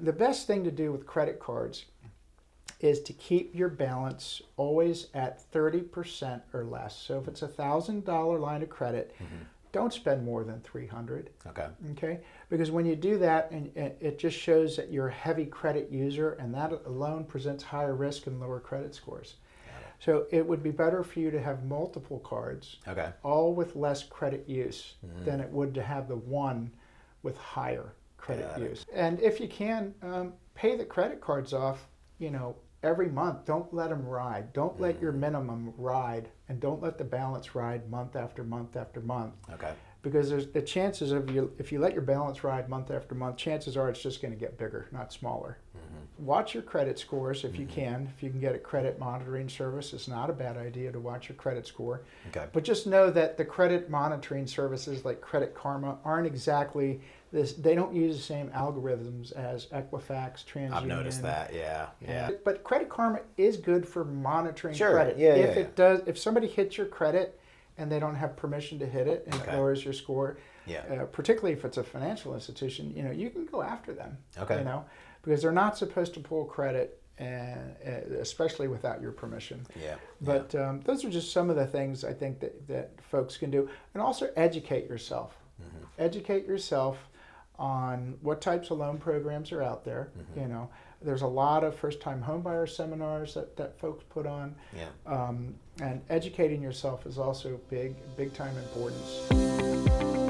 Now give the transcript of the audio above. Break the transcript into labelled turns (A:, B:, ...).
A: the best thing to do with credit cards is to keep your balance always at 30% or less. So if it's $1,000 line of credit, don't spend more than $300.
B: Okay.
A: Okay, because when you do that, and it just shows that you're a heavy credit user, and that alone presents higher risk and lower credit scores. So it would be better for you to have multiple cards,
B: Okay.
A: all with less credit use, than it would to have the one with higher credit use. And if you can, pay the credit cards off, every month. Don't let them ride. Don't let your minimum ride, and don't let the balance ride month after month after month.
B: Okay.
A: Because there's the chances of if you let your balance ride month after month, chances are it's just going to get bigger, not smaller. Watch your credit scores if you can. If you can get a credit monitoring service, it's not a bad idea to watch your credit score.
B: Okay.
A: But just know that the credit monitoring services like Credit Karma aren't exactly this. They don't use the same algorithms as Equifax, TransUnion.
B: I've noticed that. Yeah.
A: But Credit Karma is good for monitoring
B: Sure.
A: credit.
B: Yeah,
A: if
B: yeah,
A: it does, if somebody hits your credit and they don't have permission to hit it, and it lowers your score, particularly if it's a financial institution, you can go after them.
B: Okay.
A: Because they're not supposed to pull credit, and especially without your permission.
B: Yeah.
A: But those are just some of the things I think that folks can do. And also educate yourself. Educate yourself on what types of loan programs are out there. There's a lot of first-time homebuyer seminars that folks put on.
B: Yeah.
A: And educating yourself is also big time importance.